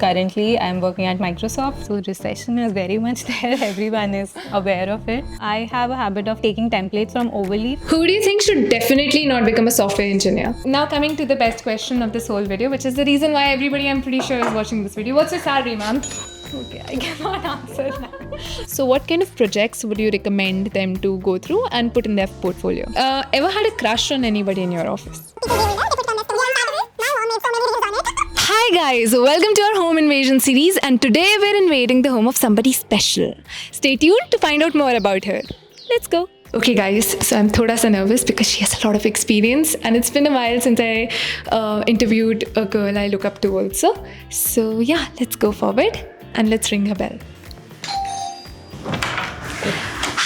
currently I'm working at Microsoft. So recession is very much there. Everyone is aware of it. I have a habit of taking templates from Overleaf. Who do you think should definitely not become a software engineer? Now coming to the best question of this whole video, which is the reason why everybody I'm pretty sure is watching this video. What's your salary, ma'am? Okay, I cannot answer that. So what kind of projects would you recommend them to go through and put in their portfolio? Ever had a crush on anybody in your office? Hi guys, welcome to our home invasion series, and today we're invading the home of somebody special. Stay tuned to find out more about her. Let's go. Okay guys, so I'm thoda sa nervous because she has a lot of experience and it's been a while since I interviewed a girl I look up to also. So yeah, let's go forward and let's ring her bell.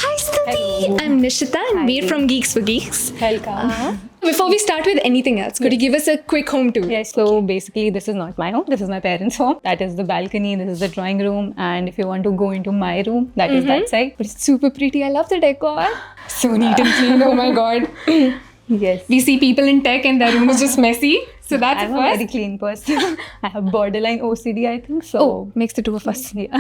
Hi Stuti! Hello. I'm Nishita and Hi. we're from Geeks for Geeks. Welcome. Before we start with anything else, could you give us a quick home tour? Yes, so basically this is not my home, this is my parents' home. That is the balcony, this is the drawing room, and if you want to go into my room, that is that side. But it's super pretty. I love the decor. So neat and clean. Oh my god. Yes. We see people in tech and their room is just messy. So that's I'm a a first. very clean person. I have borderline OCD, I think, so... Oh, makes the two of us. Yeah.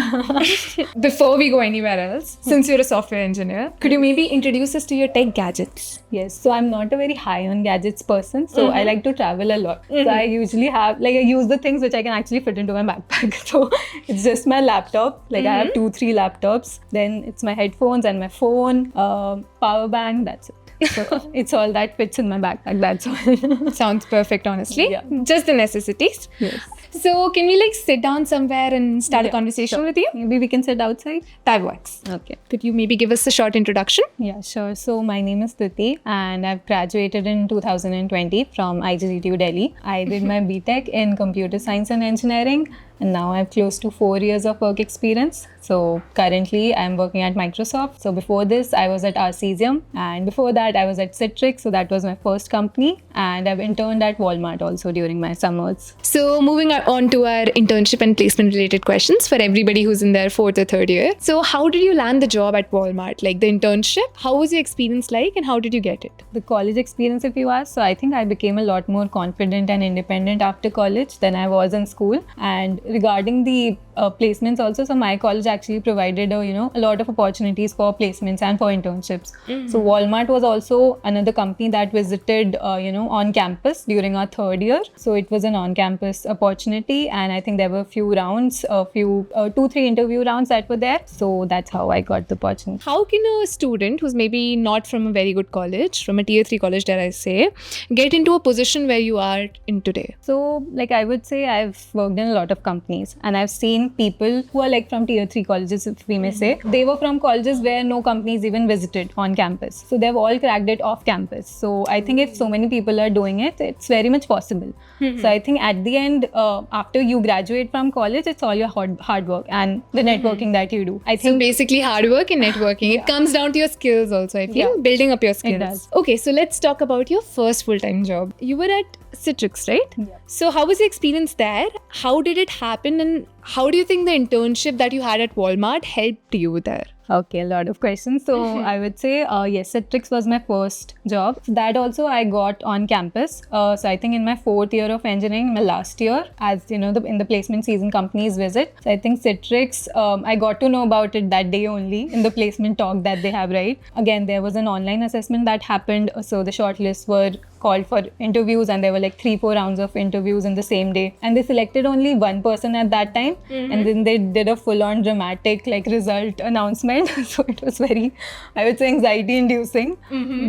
Before we go anywhere else, since you're a software engineer, could you maybe introduce us to your tech gadgets? Yes, so I'm not a very high on gadgets person, so I like to travel a lot. So I usually have, I use the things which I can actually fit into my backpack. So it's just my laptop, I have 2-3 laptops, then it's my headphones and my phone, power bank, that's it. So it's all that fits in my backpack, that's all. Sounds perfect, honestly. Yeah. Just the necessities. Yes. So can we sit down somewhere and start a Yeah, conversation sure. with you? Maybe we can sit outside? That works. Okay. Could you maybe give us a short introduction? Yeah, sure. So my name is Tuti and I've graduated in 2020 from IGGTU Delhi. I did my BTech in Computer Science and Engineering and now I have close to 4 years of work experience. So currently I'm working at Microsoft. So before this I was at Arcesium and before that I was at Citrix. So that was my first company and I've interned at Walmart also during my summers. So moving on to our internship and placement related questions for everybody who's in their 4th or 3rd year. So how did you land the job at Walmart? Like the internship, how was your experience like and how did you get it? The college experience, if you ask, so I think I became a lot more confident and independent after college than I was in school. And regarding the placements also, so my college actually provided a lot of opportunities for placements and for internships. So Walmart was also another company that visited on campus during our 3rd year. So it was an on-campus opportunity and I think there were a few rounds, 2-3 interview rounds that were there. So that's how I got the opportunity. How can a student who's maybe not from a very good college, from a tier 3 college dare I say, get into a position where you are in today? So I would say I've worked in a lot of companies and I've seen people who are from tier 3 colleges, if we may say. They were from colleges where no companies even visited on campus. So they've all cracked it off campus. So I think if so many people are doing it, it's very much possible. So I think at the end, after you graduate from college, it's all your hard work and the networking that you do. I So think basically hard work and networking. It comes down to your skills also, I feel, Yeah. building up your skills. It does. Okay, so let's talk about your first full-time job. You were at Citrix, right? Yeah. So how was the experience there? How did it happen? And how do you think the internship that you had at Walmart helped you there? Okay, a lot of questions. So I would say, yes, Citrix was my first job. That also I got on campus. So I think in my 4th year of engineering, my last year, as in the placement season companies visit. So I think Citrix, I got to know about it that day only in the placement talk that they have, right? Again, there was an online assessment that happened. So the shortlists were called for interviews and there were 3-4 rounds of interviews in the same day. And they selected only one person at that time. And then they did a full-on dramatic result announcement. So it was very, I would say, anxiety inducing.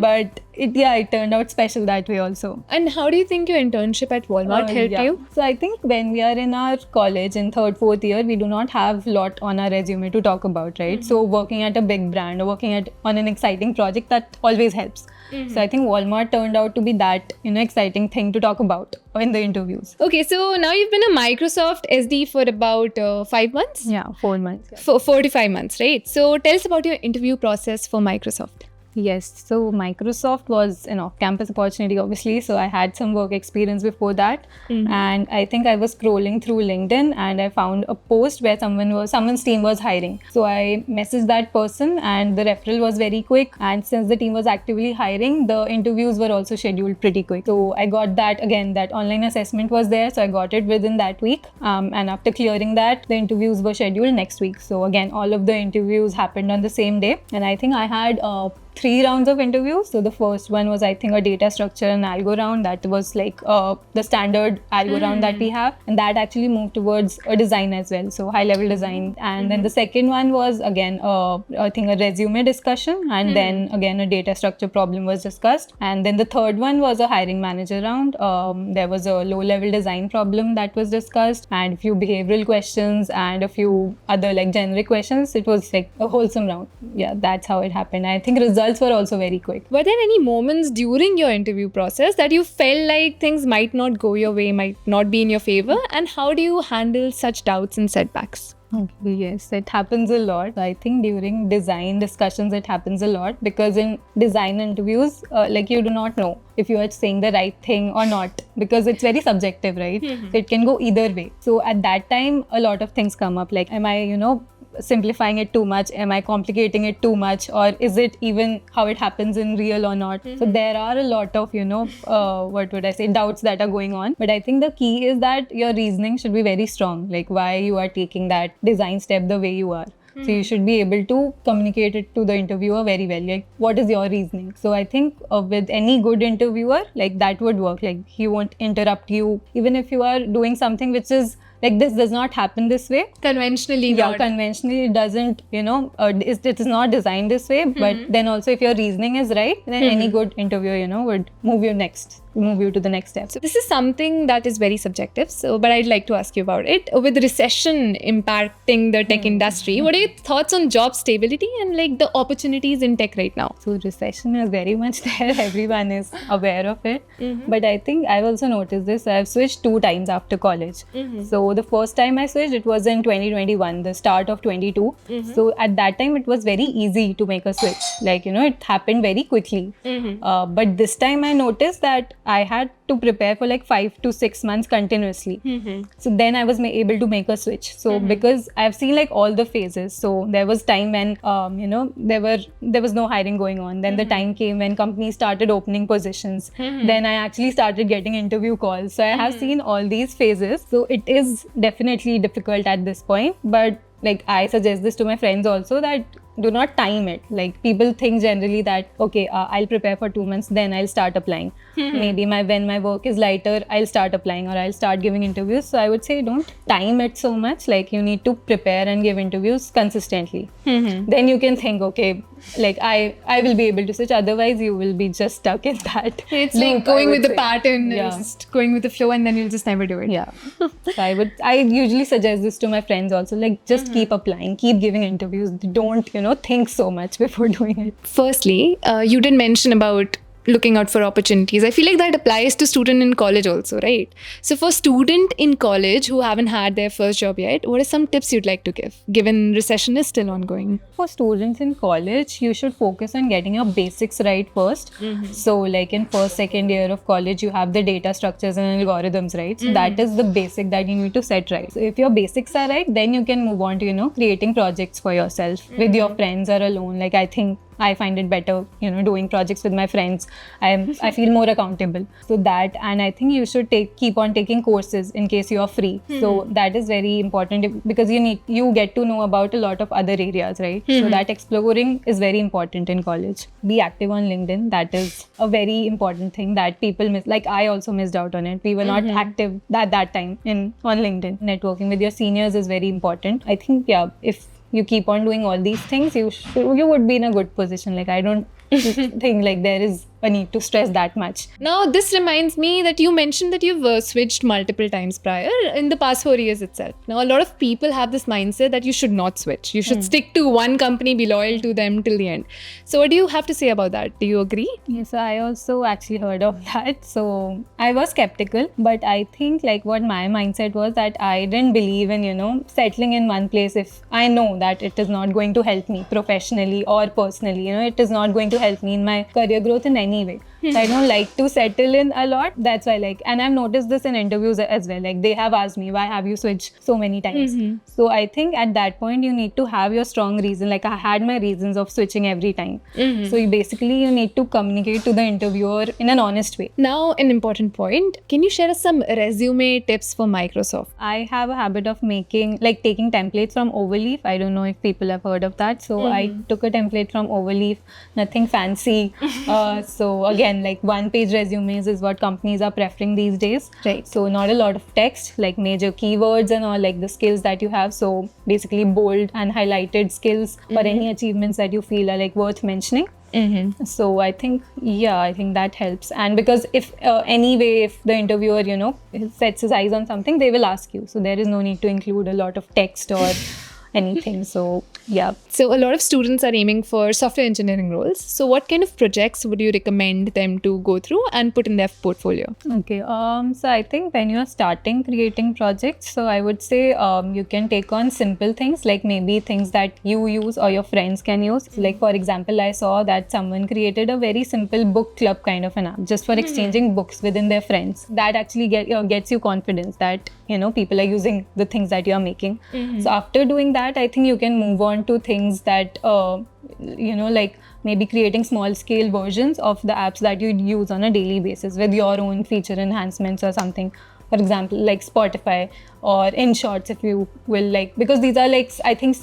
But it turned out special that way also. And how do you think your internship at Walmart helped Yeah. you? So I think when we are in our college in 3rd, 4th year, we do not have a lot on our resume to talk about, right? So working at a big brand or working on an exciting project, that always helps. So I think Walmart turned out to be that exciting thing to talk about in the interviews. Okay, so now you've been a Microsoft SD for about 5 months? Yeah, 4 months. Yeah. For 4 to 5 months, right? So tell us about your interview process for Microsoft. Yes, so Microsoft was an off-campus opportunity, obviously. So I had some work experience before that, and I think I was scrolling through LinkedIn and I found a post where someone's team was hiring. So I messaged that person, and the referral was very quick. And since the team was actively hiring, the interviews were also scheduled pretty quick. So I got that again. That online assessment was there, so I got it within that week. And after clearing that, the interviews were scheduled next week. So again, all of the interviews happened on the same day, and I think I had 3 rounds of interviews. So the first one was, I think, a data structure and algo round. That was like the standard algo round that we have, and that actually moved towards a design as well, so high level design. And then the second one was again I think a resume discussion, and then again a data structure problem was discussed. And then the third one was a hiring manager round. There was a low level design problem that was discussed, and a few behavioral questions and a few other like generic questions. It was like a wholesome round. Yeah, that's how it happened. I think results were also very quick. Were there any moments during your interview process that you felt like things might not go your way, might not be in your favor? And how do you handle such doubts and setbacks? Okay, yes, it happens a lot. I think during design discussions, it happens a lot because in design interviews, like you do not know if you are saying the right thing or not, because it's very subjective, right? So it can go either way. So at that time, a lot of things come up like, am I, simplifying it too much? Am I complicating it too much? Or is it even how it happens in real or not? So there are a lot of, what would I say, doubts that are going on. But I think the key is that your reasoning should be very strong, like why you are taking that design step the way you are. So you should be able to communicate it to the interviewer very well. Like, what is your reasoning? So I think with any good interviewer, like that would work. Like he won't interrupt you, even if you are doing something which is like this does not happen this way. Conventionally, Yeah, not. conventionally it doesn't, it is not designed this way. But then also if your reasoning is right, then any good interviewer, would move you to the next step. So this is something that is very subjective. But I'd like to ask you about it. With recession impacting the tech industry, what are your thoughts on job stability and like the opportunities in tech right now? So recession is very much there. Everyone is aware of it. But I think I've also noticed this. I've switched 2 times after college. So the first time I switched, it was in 2021, the start of 22. So at that time, it was very easy to make a switch. Like, it happened very quickly. But this time I noticed that I had to prepare for like 5 to 6 months continuously. So then I was able to make a switch. So because I've seen like all the phases. So there was time when, there was no hiring going on. Then the time came when companies started opening positions. Then I actually started getting interview calls. So I have seen all these phases. So it is definitely difficult at this point. But like I suggest this to my friends also, that do not time it. Like people think generally that, okay, I'll prepare for 2 months, then I'll start applying. Maybe when my work is lighter, I'll start applying or I'll start giving interviews. So I would say don't time it so much. Like you need to prepare and give interviews consistently. Then you can think, okay, like I will be able to switch. Otherwise you will be just stuck in that. It's loop, like going I with would the say. pattern, Yeah. just going with the flow, and then you'll just never do it. Yeah. So I usually suggest this to my friends also, like just keep applying, keep giving interviews. Don't, think so much before doing it. Firstly, you did mention about looking out for opportunities. I feel like that applies to student in college also, right? So for student in college who haven't had their first job yet, what are some tips you'd like to give, given recession is still ongoing? For students in college, you should focus on getting your basics right first. So like in first, second year of college, you have the data structures and algorithms, right? So that is the basic that you need to set right. So if your basics are right, then you can move on to, creating projects for yourself with your friends or alone. Like I think I find it better, doing projects with my friends. I feel more accountable. So that, and I think you should keep on taking courses in case you are free. So that is very important because you get to know about a lot of other areas, right? So that exploring is very important in college. Be active on LinkedIn. That is a very important thing that people miss. Like I also missed out on it. We were not active at that time on LinkedIn. Networking with your seniors is very important. I think, if you keep on doing all these things, you would be in a good position. Like I don't think like there is a need to stress that much. Now, this reminds me that you mentioned that you've switched multiple times prior in the past 4 years itself. Now, a lot of people have this mindset that you should not switch. You should stick to one company, be loyal to them till the end. So, what do you have to say about that? Do you agree? Yes, I also actually heard of that. So I was skeptical, but I think like what my mindset was that I didn't believe in, settling in one place if I know that it is not going to help me professionally or personally. It is not going to help me in my career growth in any way. So I don't like to settle in a lot. That's why and I've noticed this in interviews as well. Like they have asked me, why have you switched so many times? So I think at that point you need to have your strong reason. Like I had my reasons of switching every time. So you need to communicate to the interviewer in an honest way. Now, an important point. Can you share us some resume tips for Microsoft? I have a habit of taking templates from Overleaf. I don't know if people have heard of that. So I took a template from Overleaf, nothing fancy. So again, like one-page resumes is what companies are preferring these days. Right. So not a lot of text, like major keywords and all, like the skills that you have. So basically bold and highlighted skills or any achievements that you feel are like worth mentioning. So I think that helps. And because if the interviewer sets his eyes on something, they will ask you, so there is no need to include a lot of text or anything. So yeah. So a lot of students are aiming for software engineering roles. So what kind of projects would you recommend them to go through and put in their portfolio? Okay. So I think when you are starting creating projects, so I would say you can take on simple things, like maybe things that you use or your friends can use. So like for example, I saw that someone created a very simple book club kind of an app just for exchanging books within their friends. That actually gets you confidence that people are using the things that you are making. So after doing that, I think you can move on to things that like maybe creating small scale versions of the apps that you use on a daily basis with your own feature enhancements or something. For example, like Spotify or InShots, if you will, because these are I think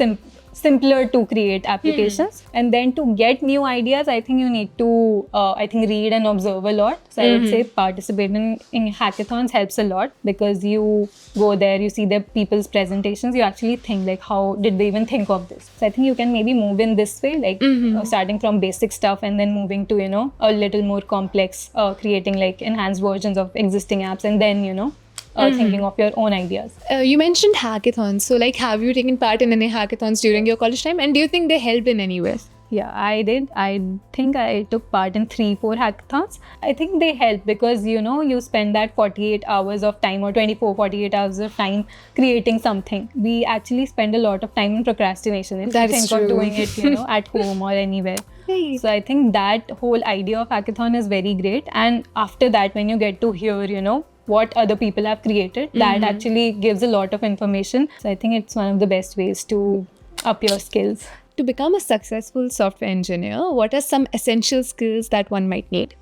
simpler to create applications. And then to get new ideas, I think you need to read and observe a lot. So I would say participating in hackathons helps a lot, because you go there, you see the people's presentations, you actually think how did they even think of this. So I think you can maybe move in this way, starting from basic stuff and then moving to a little more complex, creating enhanced versions of existing apps, and then thinking of your own ideas. You mentioned hackathons. So have you taken part in any hackathons during your college time, and do you think they helped in any way? Yeah, I did. I think I took part in 3-4 hackathons. I think they help because, you spend that 48 hours of time or 48 hours of time creating something. We actually spend a lot of time in procrastination if you think of doing it, at home or anywhere. Right. So I think that whole idea of hackathon is very great. And after that, when you get to hear, what other people have created, that actually gives a lot of information. So I think it's one of the best ways to up your skills. To become a successful software engineer, what are some essential skills that one might need?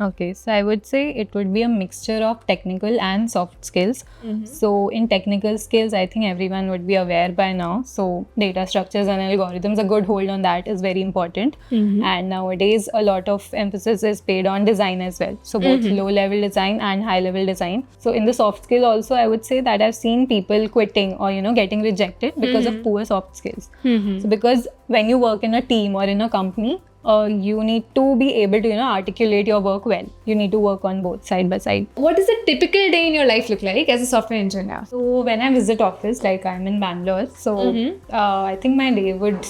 Okay, so I would say it would be a mixture of technical and soft skills. So in technical skills, I think everyone would be aware by now. So data structures and algorithms, a good hold on that is very important. And nowadays, a lot of emphasis is paid on design as well. So both low-level design and high-level design. So in the soft skill also, I would say that I've seen people quitting or, getting rejected because of poor soft skills. So because when you work in a team or in a company, you need to be able to, articulate your work well. You need to work on both side by side. What does a typical day in your life look like as a software engineer? So when I visit office, I'm in Bangalore, so I think my day would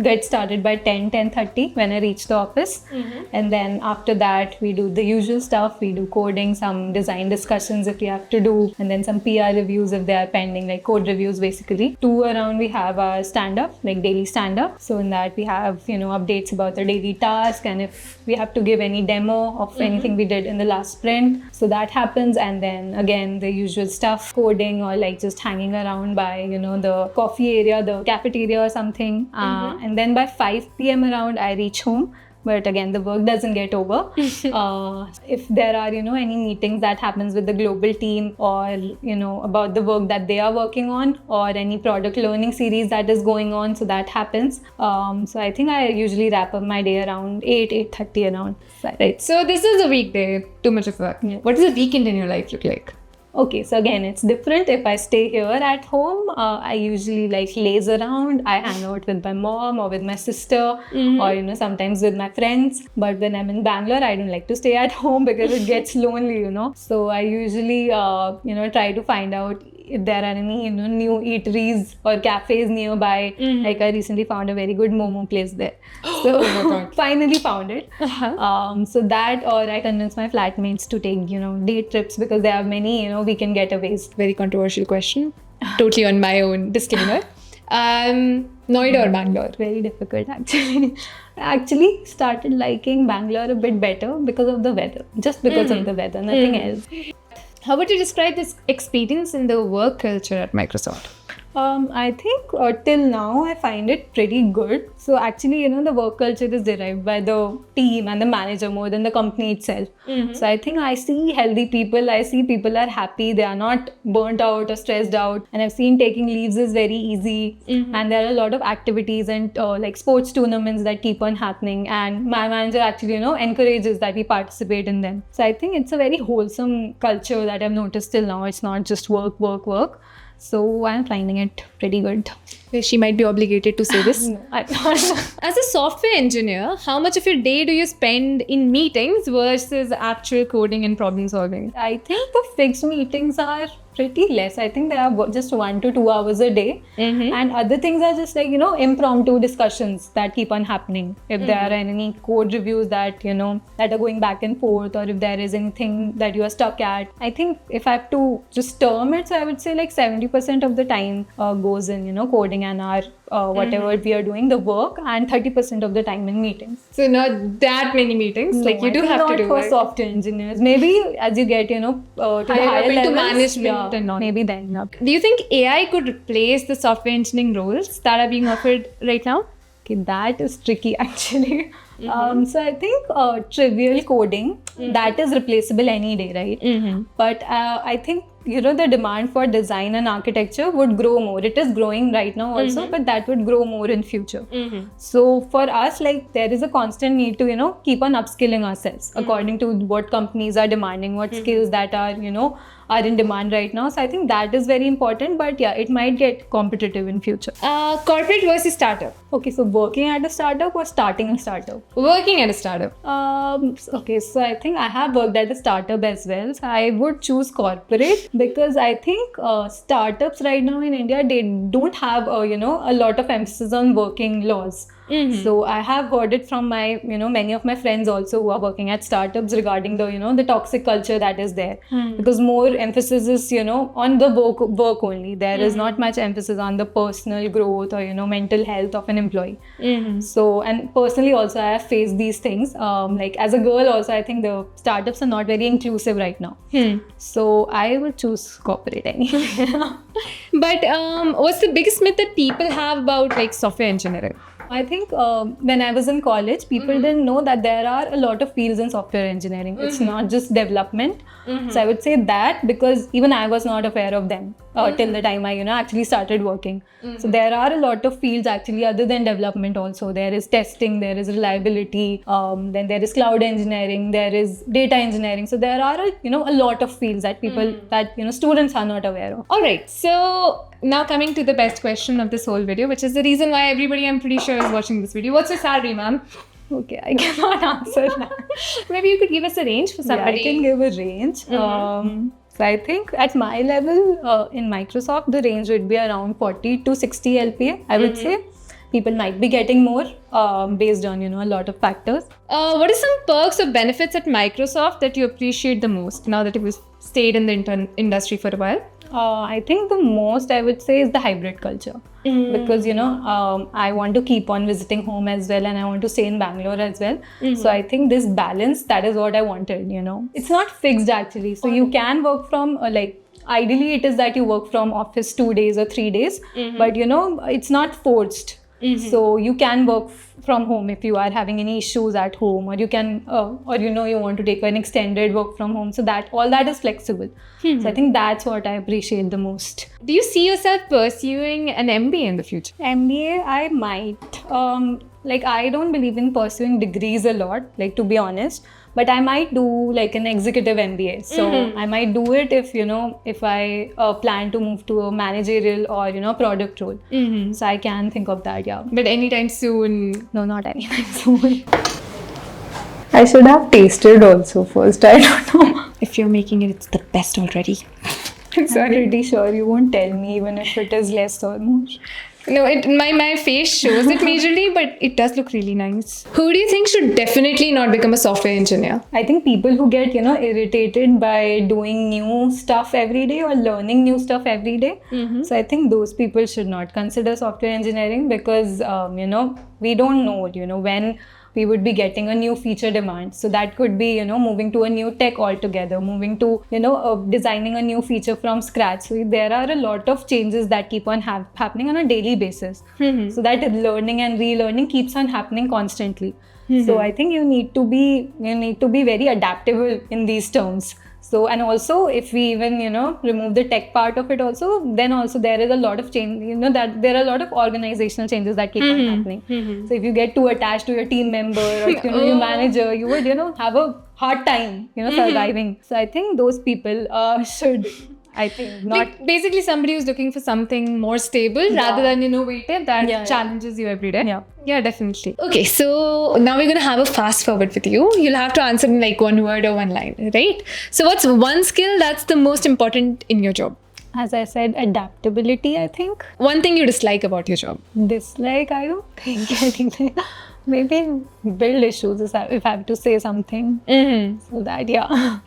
get started by 10:30 when I reach the office. And then after that, we do the usual stuff. We do coding, some design discussions if we have to do, and then some PR reviews if they are pending, code reviews basically. 2 around we have our stand-up, daily stand-up. So in that we have, updates about the daily task, and if we have to give any demo of anything we did in the last sprint, so that happens. And then again the usual stuff, coding or just hanging around by the coffee area, the cafeteria or something. And then by 5 p.m. around I reach home. But again, the work doesn't get over. If there are, any meetings that happens with the global team, or, about the work that they are working on, or any product learning series that is going on, so that happens. So I think I usually wrap up my day around 8:30 around. Right. So this is a weekday, too much of work. Yeah. What does a weekend in your life look like? Okay, so again, it's different. If I stay here at home, I usually like laze around. I hang out with my mom or with my sister, or sometimes with my friends. But when I'm in Bangalore, I don't like to stay at home because it gets lonely. So I usually try to find out if there are any new eateries or cafes nearby. Like I recently found a very good momo place there. So finally found it. So that, or I convince my flatmates to take day trips because there are many weekend getaways. Very controversial question. Totally on my own disclaimer. Noida or Bangalore? Very difficult actually. I actually started liking Bangalore a bit better because of the weather. Just because of the weather, nothing else. How would you describe this experience in the work culture at Microsoft? I think till now I find it pretty good. So actually, the work culture is derived by the team and the manager more than the company itself. So I think I see healthy people. I see people are happy. They are not burnt out or stressed out. And I've seen taking leaves is very easy. And there are a lot of activities and like sports tournaments that keep on happening. And my manager actually, encourages that we participate in them. So I think it's a very wholesome culture that I've noticed till now. It's not just work, work, work. So I'm finding it pretty good. She might be obligated to say this. No, I'm not. As a software engineer, how much of your day do you spend in meetings versus actual coding and problem solving? I think the fixed meetings are pretty less. I think they are just 1 to 2 hours a day. And other things are just like, impromptu discussions that keep on happening. If there are any code reviews that, that are going back and forth, or if there is anything that you are stuck at. I think if I have to just term it, so I would say like 70% of the time goes in, coding and our whatever we are doing, the work, and 30% of the time in meetings. So not that many meetings, No, like you I do think have to not do for it. software engineers. Maybe as you get, to the Higher up higher into levels, management and all. maybe then. Yeah. Do you think AI could replace the software engineering roles that are being offered right now? Okay, that is tricky actually. So I think trivial coding, that is replaceable any day, right? But I think the demand for design and architecture would grow more. It is growing right now also, but that would grow more in future. So for us, like there is a constant need to keep on upskilling ourselves according to what companies are demanding, what skills that are are in demand right now. So I think that is very important, but yeah, it might get competitive in future. Corporate versus startup. Okay, so working at a startup or starting a startup? Working at a startup. Okay, so I think I have worked at a startup as well. So I would choose corporate because I think startups right now in India, they don't have a lot of emphasis on working laws. So I have heard it from my many of my friends also who are working at startups regarding the the toxic culture that is there, because more emphasis is on the work only. There is not much emphasis on the personal growth or mental health of an employee. So, and personally also I have faced these things. Like as a girl also, I think the startups are not very inclusive right now. So I would choose corporate anyway. But what's the biggest myth that people have about like software engineering? I think when I was in college, people didn't know that there are a lot of fields in software engineering. It's not just development. So I would say that because even I was not aware of them till the time I actually started working. So there are a lot of fields actually other than development also. There is testing, there is reliability, then there is cloud engineering, there is data engineering. So there are a lot of fields that people that students are not aware of. All right, so now coming to the best question of this whole video, which is the reason why everybody, I'm pretty sure, is watching this video. What's your salary, ma'am? Okay, I cannot answer that. Maybe you could give us a range for somebody. Yeah, I can give a range. So I think at my level in Microsoft, the range would be around 40 to 60 LPA, I would say. People might be getting more based on, a lot of factors. What are some perks or benefits at Microsoft that you appreciate the most now that you've stayed in the industry for a while? I think the most I would say is the hybrid culture. Because, I want to keep on visiting home as well, and I want to stay in Bangalore as well. So I think this balance, that is what I wanted, It's not fixed actually. So you can work from ideally it is that you work from office 2 days or 3 days, but it's not forced. So you can work from home if you are having any issues at home, or you can, you want to take an extended work from home. So that all that is flexible. So I think that's what I appreciate the most. Do you see yourself pursuing an MBA in the future? MBA, I might. like I don't believe in pursuing degrees a lot, like to be honest, but I might do like an executive MBA. So I might do it if, you know, if I plan to move to a managerial or, you know, product role. So I can think of that, yeah. But anytime soon. No, not anytime soon. I should have tasted also first. I don't know. If you're making it, it's the best already. I'm pretty sure you won't tell me even if it is less or more. No, my face shows it majorly, but it does look really nice. Who do you think should definitely not become a software engineer? I think people who get, you know, irritated by doing new stuff every day or learning new stuff every day. So I think those people should not consider software engineering because, you know, we don't know, you know, when we would be getting a new feature demand. So that could be, you know, moving to a new tech altogether, moving to, you know, designing a new feature from scratch. So there are a lot of changes that keep on happening on a daily basis. So that learning and relearning keeps on happening constantly. So I think you need to be very adaptable in these terms. So, and also if we even, you know, remove the tech part of it also, then also there is a lot of change, you know, that there are a lot of organizational changes that keep on happening. So if you get too attached to your team member or, you know, your manager, you would, you know, have a hard time, you know, surviving. So I think those people should, I think, not... Like basically somebody who's looking for something more stable rather than innovative that challenges you every day. Yeah, definitely. Okay, so now we're going to have a fast forward with you. You'll have to answer in like one word or one line, right? So what's one skill that's the most important in your job? As I said, adaptability, I think. One thing you dislike about your job? Dislike, I don't think anything. Maybe build issues if I have to say something. So that, yeah.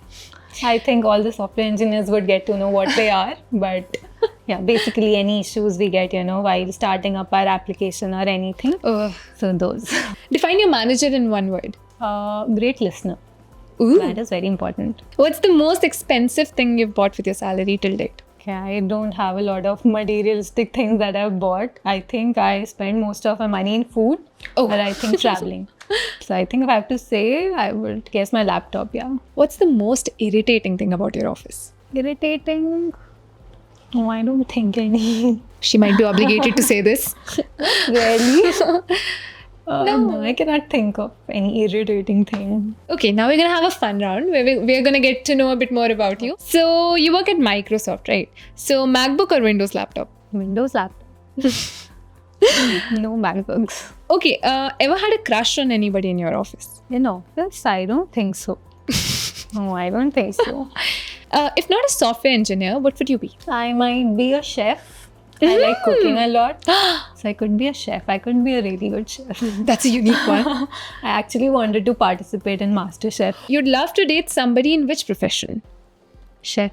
I think all the software engineers would get to know what they are, but yeah, basically any issues we get, you know, while starting up our application or anything. So those. Define your manager in one word. Great listener. Ooh. That is very important. What's the most expensive thing you've bought with your salary till date? Okay, I don't have a lot of materialistic things that I've bought. I think I spend most of my money in food, but I think traveling. So I think if I have to say, I would guess my laptop, yeah. What's the most irritating thing about your office? Irritating? No, I don't think any. She might be obligated to say this. Really? No, I cannot think of any irritating thing. Okay, now we're going to have a fun round where we're going to get to know a bit more about you. So you work at Microsoft, right? So MacBook or Windows laptop? Windows laptop. No MacBooks. Okay, ever had a crush on anybody in your office? In office? I don't think so. No, I don't think so. If not a software engineer, what would you be? I might be a chef. I like cooking a lot. So I could be a chef. I could be a really good chef. That's a unique one. I actually wanted to participate in MasterChef. You'd love to date somebody in which profession? Chef.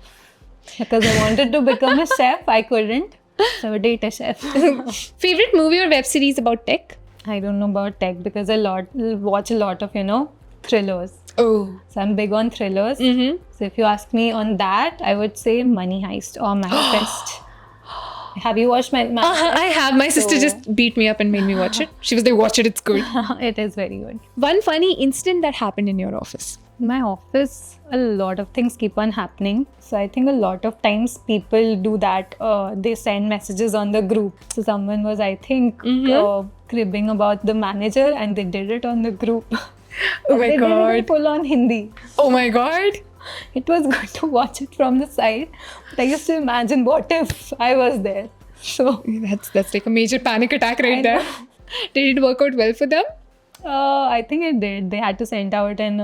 Because I wanted to become a chef. I couldn't. So I would date a chef. Favorite movie or web series about tech? I don't know about tech because I watch a lot of, you know, thrillers. Oh. So I'm big on thrillers. So if you ask me on that, I would say Money Heist or Manifest. Have you watched Manifest? I have. My sister just beat me up and made me watch it. She was like, watch it, it's good. It is very good. One funny incident that happened in your office? In my office, a lot of things keep on happening. So I think a lot of times people do that. They send messages on the group. So someone was, I think, cribbing about the manager and they did it on the group. Oh my they God. did it in full on Hindi. Oh my God. It was good to watch it from the side. But I used to imagine what if I was there. So that's like a major panic attack right there. Did it work out well for them? I think it did. They had to send out an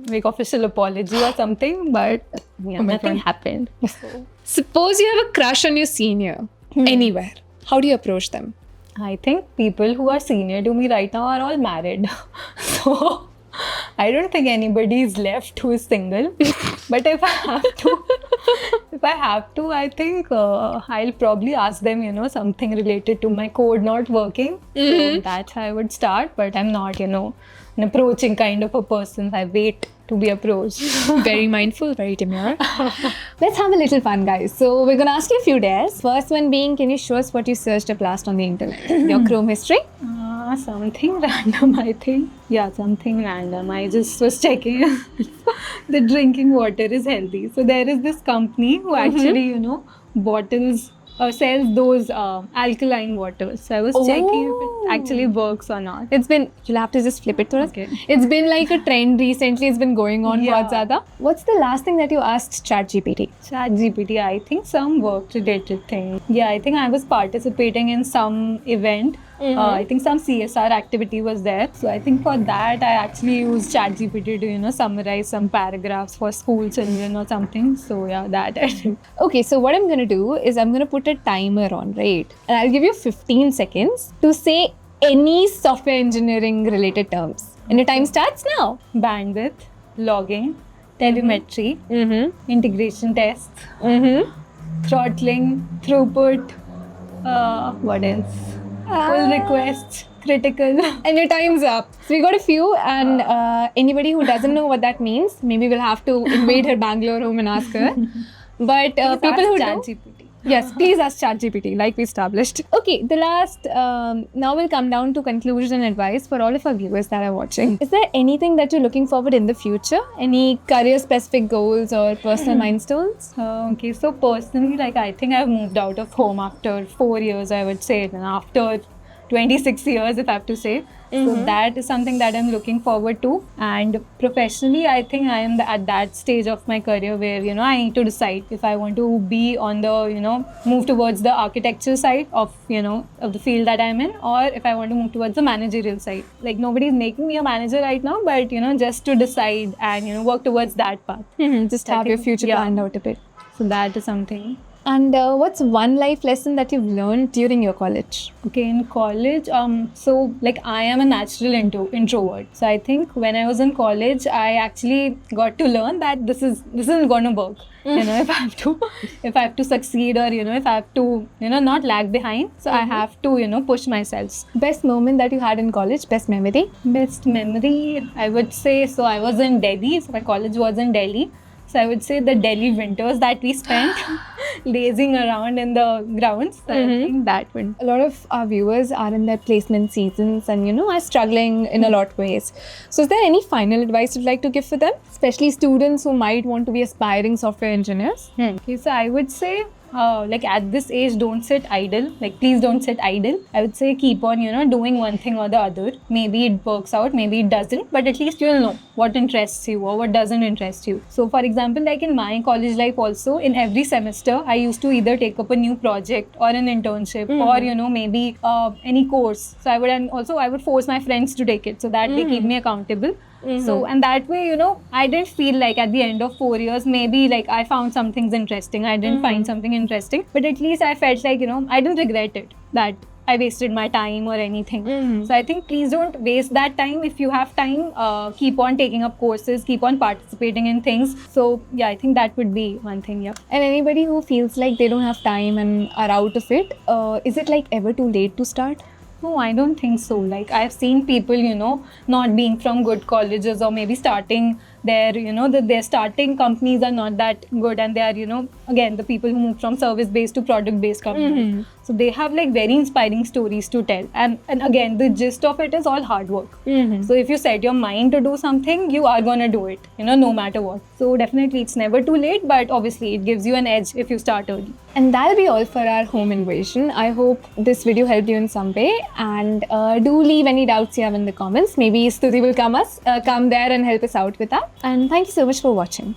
like official apology or something, but yeah, nothing happened. So. Suppose you have a crush on your senior anywhere. How do you approach them? I think people who are senior to me right now are all married. So I don't think anybody is left who is single. But if I have to, I think I'll probably ask them, you know, something related to my code not working. So that's how I would start. But I'm not, you know, an approaching kind of a person. I wait to be approached. Very mindful, very demure. Let's have a little fun, guys. So we're going to ask you a few dares. First one being, can you show us what you searched up last on the internet? Your Chrome history? Something random, I think. Yeah, something random. I just was checking that drinking water is healthy. So there is this company who actually, you know, bottles sells those alkaline waters. So I was checking if it actually works or not. You'll have to just flip it to us. Okay. It's been like a trend recently. It's been going on Yeah. बहुत ज़्यादा. What's the last thing that you asked ChatGPT? ChatGPT, I think some work-related thing. Yeah, I think I was participating in some event. I think some CSR activity was there. So I think for that, I actually used ChatGPT to, summarize some paragraphs for school children or something. So yeah, that I did. Okay, so what I'm going to do is I'm going to put a timer on, right? And I'll give you 15 seconds to say any software engineering related terms. And your time starts now. Bandwidth, logging, telemetry, integration tests, throttling, throughput, what else? Pull requests, critical. And your time's up. So we got a few, and anybody who doesn't know what that means, maybe we'll have to invade her Bangalore home and ask her. But people who do, ChatGPT. yes, please ask ChatGPT, like we established. Okay, the last, now we'll come down to conclusion and advice for all of our viewers that are watching. Is there anything that you're looking forward in the future? Any career-specific goals or personal milestones? Okay, so personally, I think I've moved out of home after 4 years, I would say, and after 26 years, if I have to say. So that is something that I'm looking forward to. And professionally, I think I am at that stage of my career where, I need to decide if I want to be on the, move towards the architecture side of, of the field that I'm in, or if I want to move towards the managerial side. Like, nobody's making me a manager right now, but, just to decide and, work towards that path. Just have your future planned out a bit. So that is something. And what's one life lesson that you've learned during your college? Okay, in college, so I am a natural introvert. So I think when I was in college, I actually got to learn that this isn't gonna work. If I have to succeed, or if I have to not lag behind. So I have to push myself. Best moment that you had in college? Best memory? Best memory, I would say. So I was in Delhi. So my college was in Delhi. So I would say the Delhi winters that we spent lazing around in the grounds. So I think that would. A lot of our viewers are in their placement seasons and, are struggling in a lot of ways. So is there any final advice you'd like to give for them? Especially students who might want to be aspiring software engineers? Okay, so I would say, at this age, don't sit idle. Please don't sit idle. I would say keep on, doing one thing or the other. Maybe it works out, maybe it doesn't, but at least you'll know what interests you or what doesn't interest you. So for example, in my college life also, in every semester, I used to either take up a new project or an internship or, maybe any course. So I would force my friends to take it so that they keep me accountable. So, and that way, I didn't feel like at the end of 4 years, maybe I found some things interesting. I didn't find something interesting, but at least I felt like, I didn't regret it, that I wasted my time or anything. So I think please don't waste that time. If you have time, keep on taking up courses, keep on participating in things. So yeah, I think that would be one thing, yeah. And anybody who feels like they don't have time and are out of it, is it ever too late to start? No, I don't think so. I've seen people, not being from good colleges or maybe starting their, their starting companies are not that good, and they are, again, the people who move from service-based to product-based companies. So they have very inspiring stories to tell. And again, the gist of it is all hard work. So if you set your mind to do something, you are going to do it, no matter what. So definitely it's never too late, but obviously it gives you an edge if you start early. And that'll be all for our home invasion. I hope this video helped you in some way, and do leave any doubts you have in the comments. Maybe Stuti will come there and help us out with that. And thank you so much for watching.